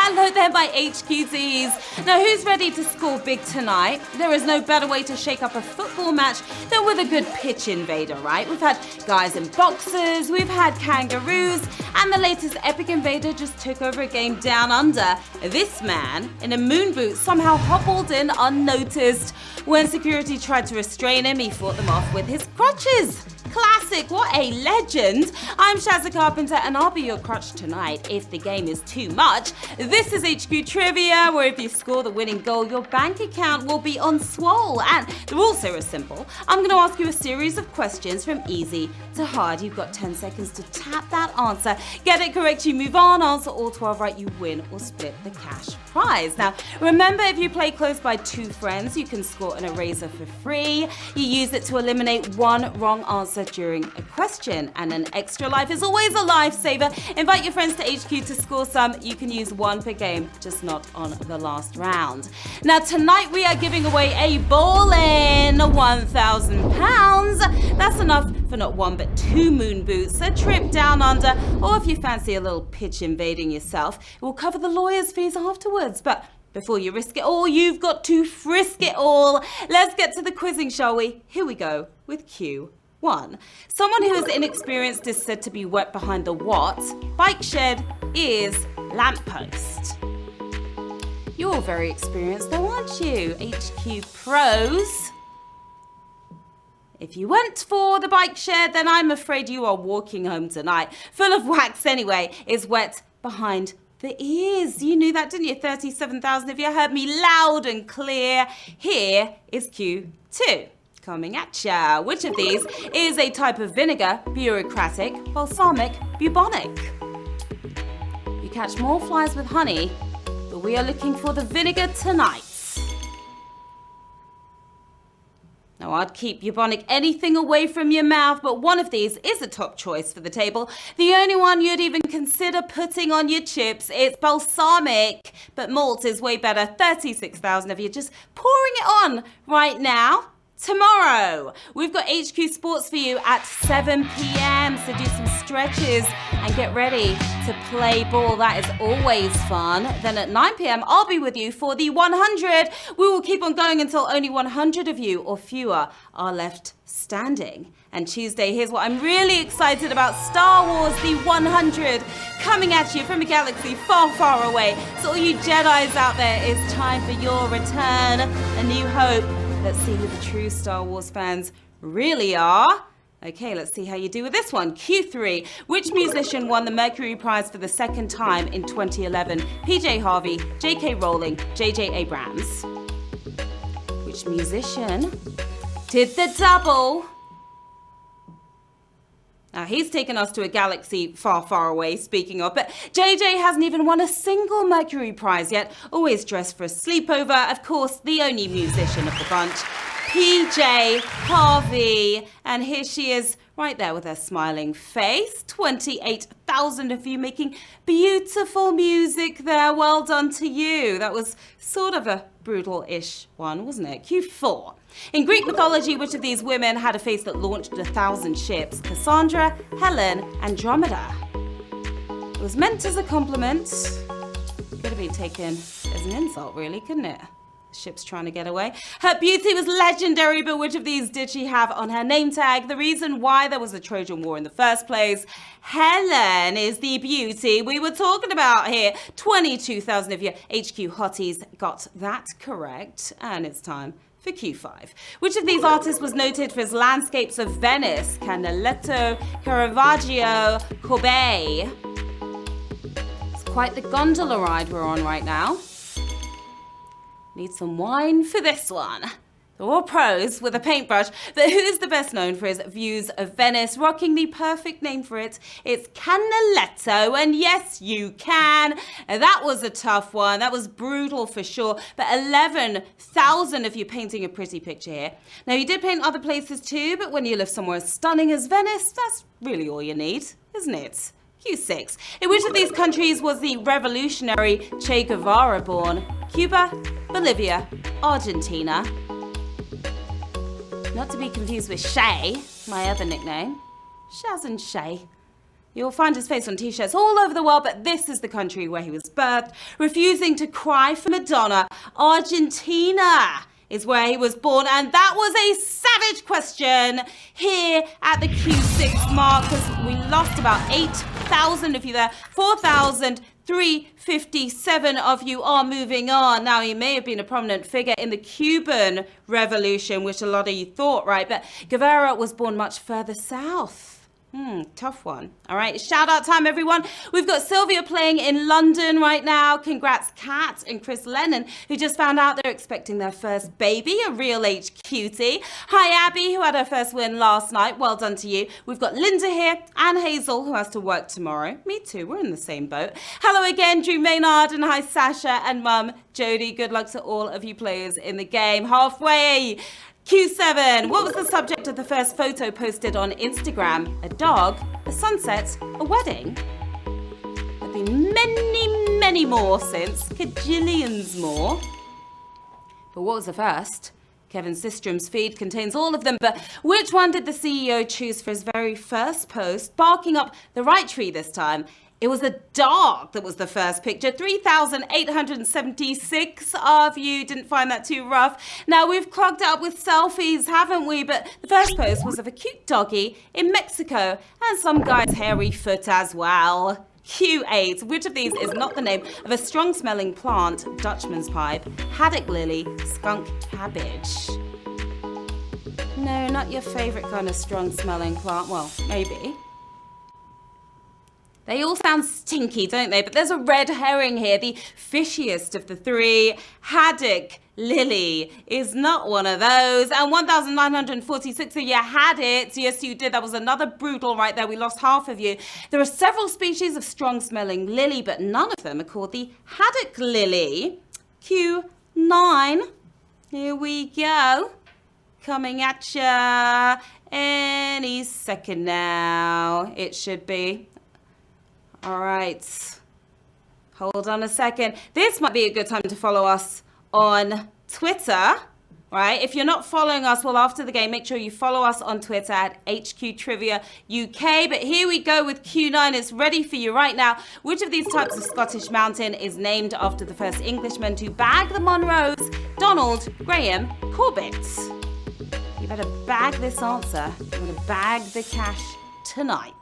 Hello there, my HQTs. Now, who's ready to score big tonight? There is no better way to shake up a football match than with a good pitch invader, right? We've had guys in boxers, we've had kangaroos, and the latest epic invader just took over a game down under. This man, in a moon boot, somehow hobbled in unnoticed. When security tried to restrain him, he fought them off with his crutches. Classic, what a legend. I'm Sharon Carpenter and I'll be your crutch tonight if the game is too much. This is HQ Trivia, where if you score the winning goal, your bank account will be on swole. And the rules here are simple. I'm going to ask you a series of questions from easy to hard. You've got 10 seconds to tap that answer. Get it correct, you move on. Answer all 12 right, you win or split the cash prize. Now, remember, if you play close by two friends, you can score an eraser for free. You use it to eliminate one wrong answer during a question, and an extra life is always a lifesaver. Invite your friends to HQ to score some. You can use one per game, just not on the last round. Now tonight we are giving away a ball-in £1,000. That's enough for not one but two moon boots, a trip down under, or if you fancy a little pitch invading yourself, it will cover the lawyer's fees afterwards. But before you risk it all, you've got to frisk it all. Let's get to the quizzing, shall we? Here we go with Q1. Someone who is inexperienced is said to be wet behind the what? Bike shed is lamppost. You're very experienced though, aren't you? HQ pros. If you went for the bike shed, then I'm afraid you are walking home tonight. Full of wax anyway, is wet behind the ears. You knew that, didn't you? 37,000 if you heard me loud and clear. Here is Q2. Coming at ya. Which of these is a type of vinegar? Bureaucratic, balsamic, bubonic. You catch more flies with honey, but we are looking for the vinegar tonight. Now, I'd keep bubonic anything away from your mouth, but one of these is a top choice for the table. The only one you'd even consider putting on your chips is balsamic, but malt is way better. 36,000 of you just pouring it on right now. Tomorrow, we've got HQ Sports for you at 7 p.m, so do some stretches and get ready to play ball. That is always fun. Then at 9 p.m, I'll be with you for the 100. We will keep on going until only 100 of you or fewer are left standing. And Tuesday, here's what I'm really excited about. Star Wars, the 100, coming at you from a galaxy far, far away. So all you Jedis out there, it's time for your return. A New Hope. Let's see who the true Star Wars fans really are. Okay, let's see how you do with this one. Q3. Which musician won the Mercury Prize for the second time in 2011? PJ Harvey, JK Rowling, JJ Abrams. Which musician did the double? Now, he's taken us to a galaxy far, far away, speaking of, but JJ hasn't even won a single Mercury Prize yet, always dressed for a sleepover. Of course, the only musician of the bunch, PJ Harvey. And here she is, right there with her smiling face. 28,000 of you making beautiful music there. Well done to you. That was sort of a brutal-ish one, wasn't it? Q4. In Greek mythology, which of these women had a face that launched 1,000 ships? Cassandra, Helen, Andromeda. It was meant as a compliment. Could have been taken as an insult, really, couldn't it? The ship's trying to get away. Her beauty was legendary, but which of these did she have on her name tag? The reason why there was a Trojan War in the first place. Helen is the beauty we were talking about here. 22,000 of your HQ hotties got that correct. And it's time for Q5. Which of these artists was noted for his landscapes of Venice? Canaletto, Caravaggio, Courbet. It's quite the gondola ride we're on right now. Need some wine for this one. They're all pros with a paintbrush, but who's the best known for his views of Venice, rocking the perfect name for it? It's Canaletto, and yes, you can. That was a tough one. That was brutal for sure, but 11,000 of you painting a pretty picture here. Now, you did paint other places too, but when you live somewhere as stunning as Venice, that's really all you need, isn't it? Q6. In which of these countries was the revolutionary Che Guevara born? Cuba, Bolivia, Argentina. Not to be confused with Shay, my other nickname. Shaz and Shay. You'll find his face on t-shirts all over the world, but this is the country where he was birthed. Refusing to cry for Madonna, Argentina is where he was born, and that was a savage question here at the Q6 mark, because we lost about 8,000 of you there. 4,357 of you are moving on. Now, he may have been a prominent figure in the Cuban Revolution, which a lot of you thought, right? But Guevara was born much further south. Tough one. All right, shout out time, everyone. We've got Sylvia playing in London right now. Congrats, Kat and Chris Lennon, who just found out they're expecting their first baby, a real H cutie. Hi, Abby, who had her first win last night. Well done to you. We've got Linda here and Hazel, who has to work tomorrow. Me too, we're in the same boat. Hello again, Drew Maynard, and hi, Sasha and Mum Jody. Good luck to all of you players in the game. Halfway. Q7, what was the subject of the first photo posted on Instagram? A dog, a sunset, a wedding? There have been many, many more since, cajillions more. But what was the first? Kevin Systrom's feed contains all of them, but which one did the CEO choose for his very first post? Barking up the right tree this time. It was a dog that was the first picture. 3,876 of you didn't find that too rough. Now, we've clogged it up with selfies, haven't we? But the first post was of a cute doggy in Mexico and some guy's hairy foot as well. Q8. Which of these is not the name of a strong-smelling plant? Dutchman's pipe, haddock lily, skunk cabbage. No, not your favorite kind of strong-smelling plant. Well, maybe. They all sound stinky, don't they? But there's a red herring here, the fishiest of the three. Haddock lily is not one of those. And 1,946 of you had it. Yes, you did. That was another brutal right there. We lost half of you. There are several species of strong-smelling lily, but none of them are called the haddock lily. Q9. Here we go. Coming at ya any second now. It should be. All right, hold on a second. This might be a good time to follow us on Twitter, right? If you're not following us, well, after the game, make sure you follow us on Twitter at HQ Trivia UK. But here we go with Q9. It's ready for you right now. Which of these types of Scottish mountain is named after the first Englishman to bag the Monroes? Donald Graham Corbett. You better bag this answer. You're going to bag the cash tonight.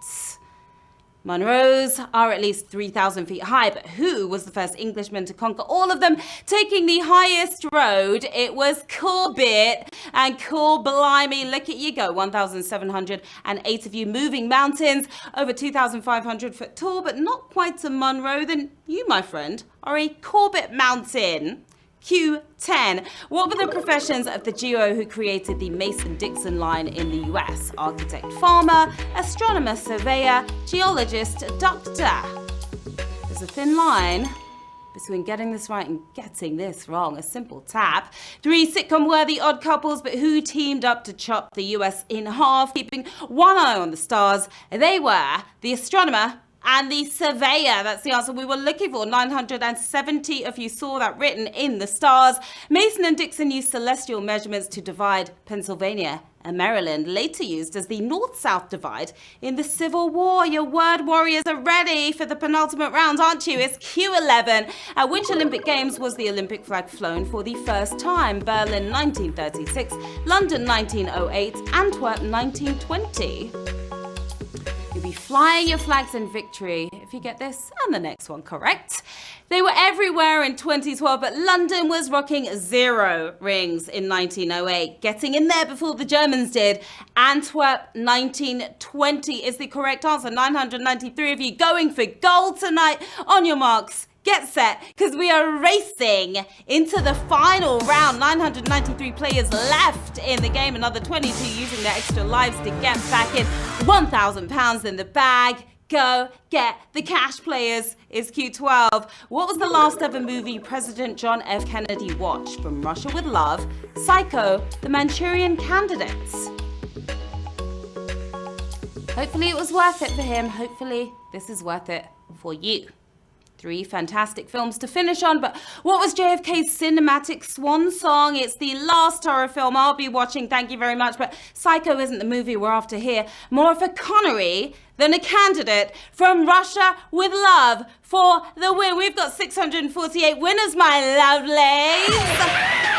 Monroes are at least 3,000 feet high, but who was the first Englishman to conquer all of them? Taking the highest road, it was Corbett. And cool, blimey, look at you go. 1,708 of you moving mountains, over 2,500 foot tall, but not quite a Monroe. Then you, my friend, are a Corbett mountain. Q10. What were the professions of the duo who created the Mason-Dixon line in the US? Architect, farmer, astronomer, surveyor, geologist, doctor. There's a thin line between getting this right and getting this wrong. A simple tap. 3 sitcom-worthy odd couples, but who teamed up to chop the US in half, keeping one eye on the stars? They were the astronomer and the surveyor. That's the answer we were looking for. 970 of you saw that written in the stars. Mason and Dixon used celestial measurements to divide Pennsylvania and Maryland, later used as the North-South divide in the Civil War. Your word warriors are ready for the penultimate round, aren't you? It's Q11. At which Olympic Games was the Olympic flag flown for the first time? Berlin 1936, London 1908, Antwerp 1920. You'll be flying your flags in victory if you get this and the next one correct. They were everywhere in 2012, but London was rocking 0 rings in 1908, getting in there before the Germans did. Antwerp 1920 is the correct answer. 993 of you going for gold tonight. On your marks, get set, because we are racing into the final round. 993 players left in the game, another 22 using their extra lives to get back in. £1,000 in the bag. Go get the cash, players. Is Q12. What was the last ever movie President John F. Kennedy watched? From Russia with Love, Psycho, The Manchurian Candidates. Hopefully it was worth it for him. Hopefully this is worth it for you. 3 fantastic films to finish on, but what was JFK's cinematic swan song? It's the last horror film I'll be watching, thank you very much, but Psycho isn't the movie we're after here. More of a Connery than a candidate. From Russia with Love for the win. We've got 648 winners, my lovelies.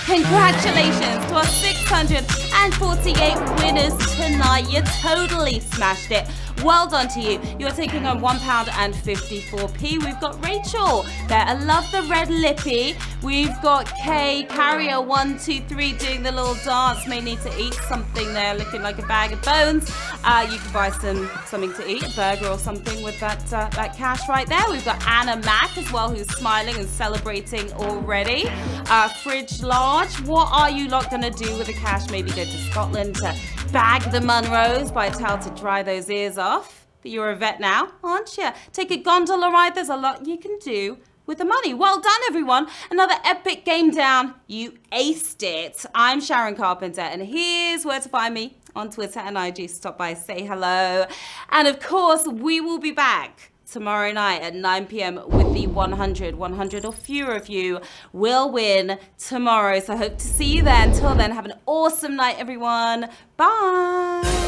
Congratulations to our 648 winners tonight. You totally smashed it. Well done to you. You're taking home £1.54. We've got Rachel there. I love the red lippy. We've got Kay, Carrier 123 doing the little dance. May need to eat something there, looking like a bag of bones. You can buy something to eat, a burger or something with that cash right there. We've got Anna Mack as well, who's smiling and celebrating already. Fridge Large, what are you lot gonna do with the cash? Maybe go to Scotland to bag the Munros, buy a towel to dry those ears off. But you're a vet now, aren't you? Take a gondola ride. There's a lot you can do with the money. Well done, everyone. Another epic game down. You aced it. I'm Sharon Carpenter, and here's where to find me on Twitter and IG. Stop by, say hello. And of course, we will be back tomorrow night at 9 p.m. with the 100 or fewer of you will win tomorrow. So I hope to see you there. Until then, have an awesome night, everyone. Bye.